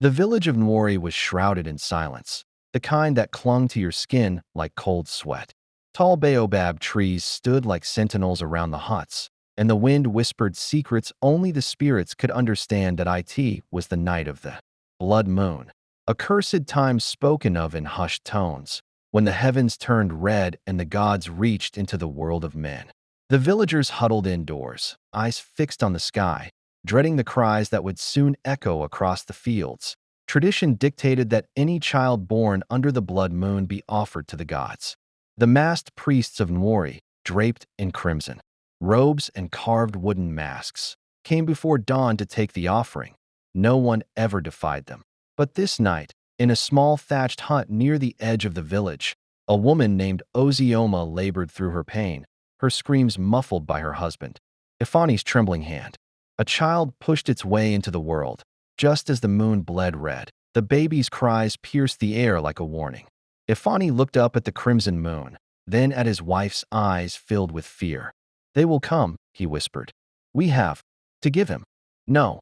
The village of Nworie was shrouded in silence, the kind that clung to your skin like cold sweat. Tall baobab trees stood like sentinels around the huts, and the wind whispered secrets only the spirits could understand. That it was the night of the blood moon, a cursed time spoken of in hushed tones, when the heavens turned red and the gods reached into the world of men. The villagers huddled indoors, eyes fixed on the sky, dreading the cries that would soon echo across the fields. Tradition dictated that any child born under the blood moon be offered to the gods. The masked priests of Nworie, draped in crimson robes and carved wooden masks, came before dawn to take the offering. No one ever defied them. But this night, in a small thatched hut near the edge of the village, a woman named Ozioma labored through her pain, her screams muffled by her husband, Ifani's trembling hand. A child pushed its way into the world, just as the moon bled red. The baby's cries pierced the air like a warning. Ifani looked up at the crimson moon, then at his wife's eyes filled with fear. "They will come," he whispered. "We have to give him." "No,"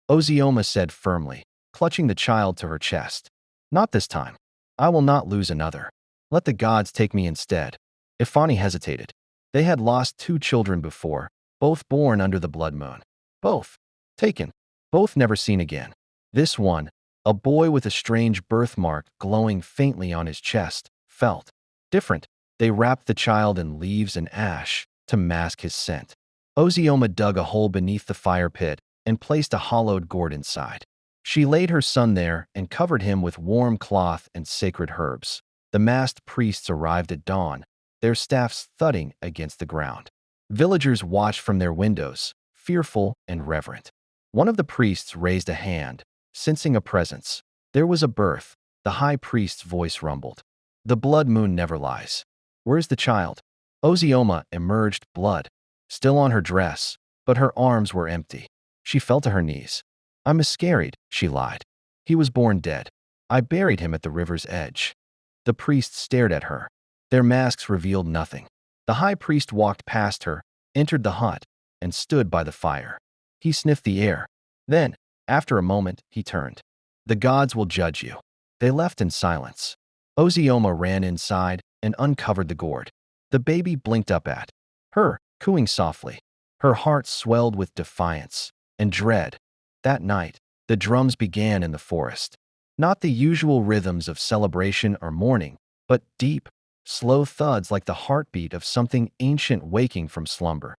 Ozioma said firmly, clutching the child to her chest. "Not this time. I will not lose another. Let the gods take me instead." Ifani hesitated. They had lost 2 children before, both born under the blood moon. Both taken, both never seen again. This one, a boy with a strange birthmark glowing faintly on his chest, felt different. They wrapped the child in leaves and ash to mask his scent. Ozioma dug a hole beneath the fire pit and placed a hollowed gourd inside. She laid her son there and covered him with warm cloth and sacred herbs. The masked priests arrived at dawn, their staffs thudding against the ground. Villagers watched from their windows, fearful and reverent. One of the priests raised a hand, sensing a presence. "There was a birth," the high priest's voice rumbled. "The blood moon never lies. Where's the child?" Ozioma emerged, blood still on her dress, but her arms were empty. She fell to her knees. "I'm miscarried," she lied. "He was born dead. I buried him at the river's edge." The priests stared at her. Their masks revealed nothing. The high priest walked past her, entered the hut, and stood by the fire. He sniffed the air. Then, after a moment, he turned. "The gods will judge you." They left in silence. Ozioma ran inside and uncovered the gourd. The baby blinked up at her, cooing softly. Her heart swelled with defiance and dread. That night, the drums began in the forest. Not the usual rhythms of celebration or mourning, but deep, slow thuds like the heartbeat of something ancient waking from slumber.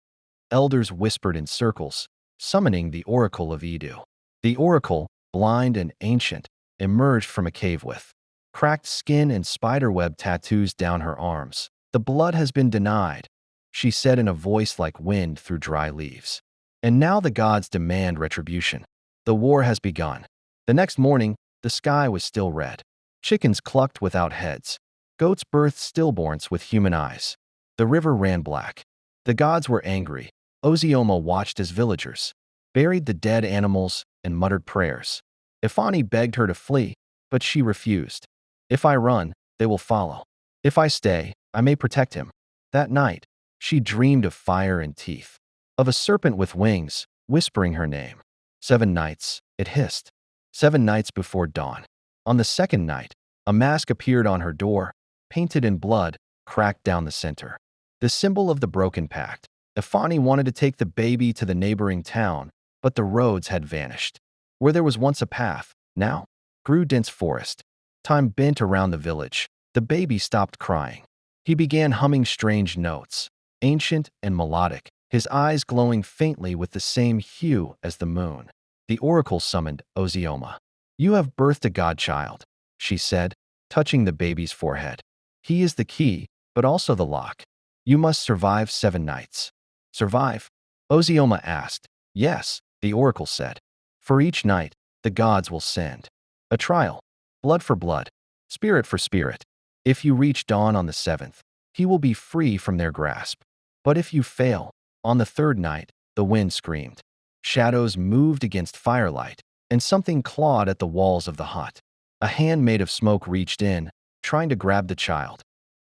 Elders whispered in circles, summoning the oracle of Edu. The oracle, blind and ancient, emerged from a cave with cracked skin and spiderweb tattoos down her arms. "The blood has been denied," she said in a voice like wind through dry leaves. "And now the gods demand retribution. The war has begun." The next morning, the sky was still red. Chickens clucked without heads. Goats birthed stillborns with human eyes. The river ran black. The gods were angry. Ozioma watched as villagers buried the dead animals and muttered prayers. Ifani begged her to flee, but she refused. "If I run, they will follow. If I stay, I may protect him." That night, she dreamed of fire and teeth, of a serpent with wings, whispering her name. 7 nights, it hissed. 7 nights before dawn. On the second night, a mask appeared on her door, painted in blood, cracked down the center. The symbol of the broken pact. Ifani wanted to take the baby to the neighboring town, but the roads had vanished. Where there was once a path, now grew dense forest. Time bent around the village. The baby stopped crying. He began humming strange notes, ancient and melodic, his eyes glowing faintly with the same hue as the moon. The oracle summoned Ozioma. "You have birthed a godchild," she said, touching the baby's forehead. "He is the key, but also the lock. You must survive 7 nights." "Survive?" Ozioma asked. "Yes," the oracle said. "For each night, the gods will send a trial, blood for blood, spirit for spirit. If you reach dawn on the 7th, he will be free from their grasp. But if you fail, on the 3rd night," the wind screamed. Shadows moved against firelight, and something clawed at the walls of the hut. A hand made of smoke reached in, trying to grab the child.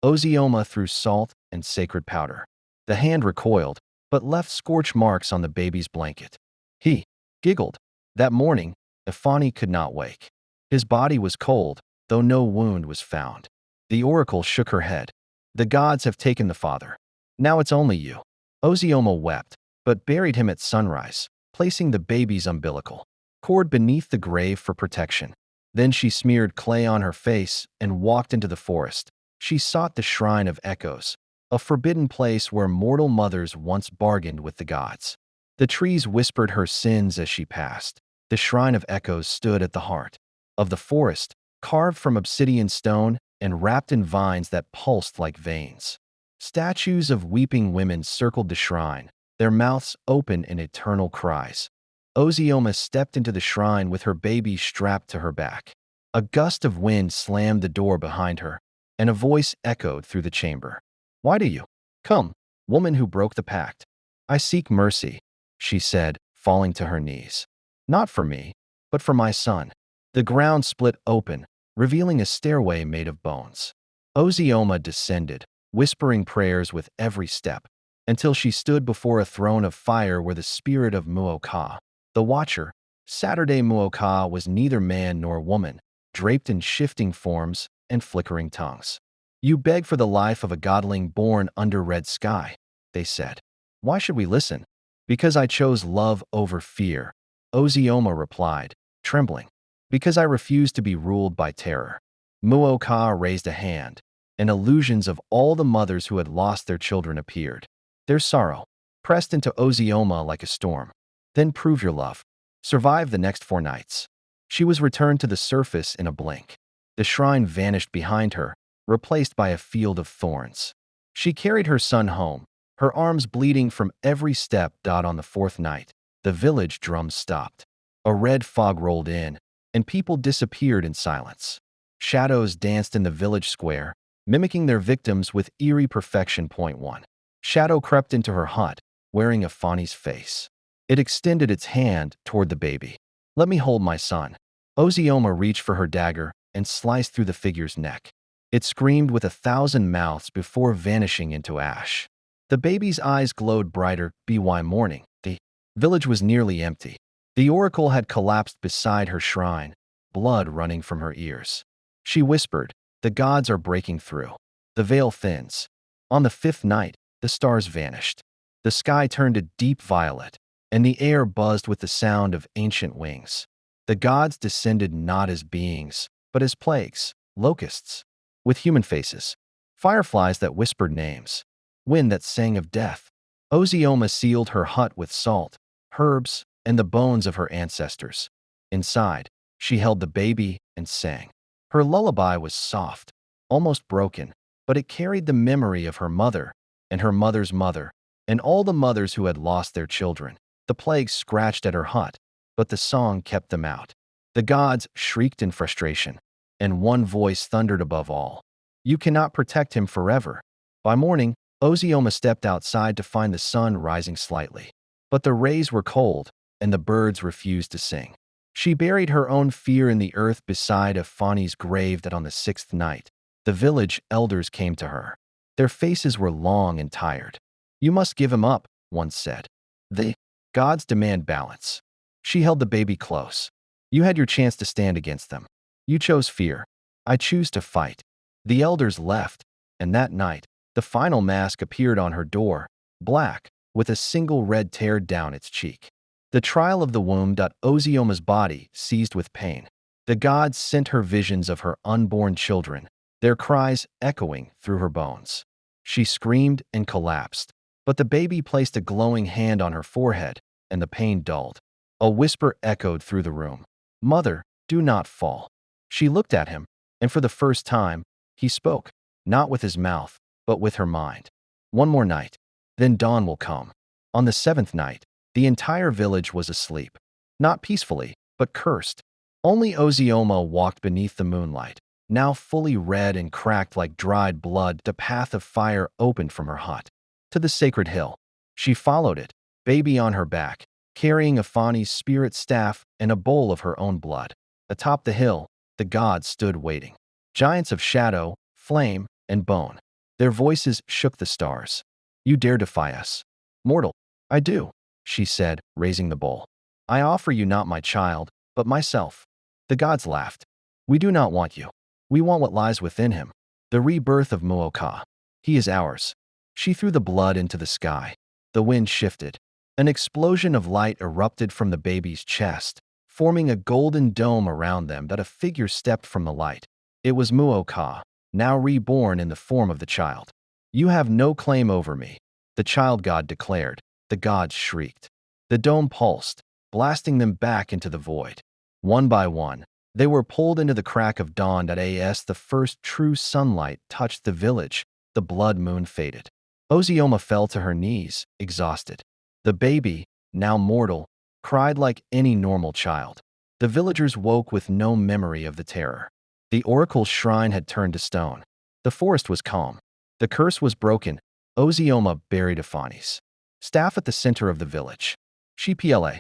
Ozioma threw salt and sacred powder. The hand recoiled, but left scorch marks on the baby's blanket. He giggled. That morning, Ifani could not wake. His body was cold, though no wound was found. The oracle shook her head. The gods have taken the father. Now it's only you. Ozioma wept, but buried him at sunrise, placing the baby's umbilical cord beneath the grave for protection. Then she smeared clay on her face and walked into the forest. She sought the Shrine of Echoes, a forbidden place where mortal mothers once bargained with the gods. The trees whispered her sins as she passed. The Shrine of Echoes stood at the heart of the forest, carved from obsidian stone and wrapped in vines that pulsed like veins. Statues of weeping women circled the shrine, their mouths open in eternal cries. Ozioma stepped into the shrine with her baby strapped to her back. A gust of wind slammed the door behind her, and a voice echoed through the chamber. "Why do you come, woman who broke the pact?" "I seek mercy," she said, falling to her knees. "Not for me, but for my son." The ground split open, revealing a stairway made of bones. Ozioma descended, whispering prayers with every step, until she stood before a throne of fire where the spirit of Muoka, the Watcher, Saturday Muoka, was neither man nor woman, draped in shifting forms and flickering tongues. "You beg for the life of a godling born under red sky," they said. "Why should we listen?" "Because I chose love over fear," Ozioma replied, trembling. "Because I refuse to be ruled by terror." Muoka raised a hand, and illusions of all the mothers who had lost their children appeared. Their sorrow pressed into Ozioma like a storm. "Then prove your love. Survive the next 4 nights." She was returned to the surface in a blink. The shrine vanished behind her, replaced by a field of thorns. She carried her son home, her arms bleeding from every step. On the 4th night, the village drums stopped. A red fog rolled in, and people disappeared in silence. Shadows danced in the village square, mimicking their victims with eerie perfection. One shadow crept into her hut, wearing a Fani's face. It extended its hand toward the baby. "Let me hold my son." Ozioma reached for her dagger and sliced through the figure's neck. It screamed with 1,000 mouths before vanishing into ash. The baby's eyes glowed brighter. By morning, the village was nearly empty. The oracle had collapsed beside her shrine, blood running from her ears. She whispered, "The gods are breaking through." The veil thins. On the 5th night, the stars vanished. The sky turned a deep violet, and the air buzzed with the sound of ancient wings. The gods descended not as beings, but as plagues, locusts, with human faces, fireflies that whispered names, wind that sang of death. Ozioma sealed her hut with salt, herbs, and the bones of her ancestors. Inside, she held the baby and sang. Her lullaby was soft, almost broken, but it carried the memory of her mother and her mother's mother, and all the mothers who had lost their children. The plague scratched at her hut, but the song kept them out. The gods shrieked in frustration, and one voice thundered above all. "You cannot protect him forever." By morning, Ozioma stepped outside to find the sun rising slightly. But the rays were cold, and the birds refused to sing. She buried her own fear in the earth beside a Fani's grave. That on the 6th night, the village elders came to her. Their faces were long and tired. "You must give him up," one said. "The gods demand balance." She held the baby close. "You had your chance to stand against them. You chose fear. I choose to fight." The elders left, and that night, the final mask appeared on her door, black, with a single red tear down its cheek. The trial of the womb. Ozioma's body seized with pain. The gods sent her visions of her unborn children, their cries echoing through her bones. She screamed and collapsed, but the baby placed a glowing hand on her forehead, and the pain dulled. A whisper echoed through the room. "Mother, do not fall." She looked at him, and for the first time, he spoke, not with his mouth, but with her mind. "One more night, then dawn will come." On the 7th night, the entire village was asleep. Not peacefully, but cursed. Only Ozioma walked beneath the moonlight, now fully red and cracked like dried blood. The path of fire opened from her hut to the sacred hill. She followed it, baby on her back, carrying a Fani's spirit staff and a bowl of her own blood. Atop the hill, the gods stood waiting. Giants of shadow, flame, and bone. Their voices shook the stars. "You dare defy us, mortal?" "I do," she said, raising the bowl. "I offer you not my child, but myself." The gods laughed. We do not want you. We want what lies within him. The rebirth of Muoka. He is ours. She threw the blood into the sky. The wind shifted. An explosion of light erupted from the baby's chest, forming a golden dome around them that a figure stepped from the light. It was Muoka, now reborn in the form of the child. You have no claim over me, the child god declared. The gods shrieked. The dome pulsed, blasting them back into the void. One by one, they were pulled into the crack of dawn. As the first true sunlight touched the village, the blood moon faded. Ozioma fell to her knees, exhausted. The baby, now mortal, cried like any normal child. The villagers woke with no memory of the terror. The oracle's shrine had turned to stone. The forest was calm. The curse was broken. Ozioma buried Afani's staff at the center of the village. She pla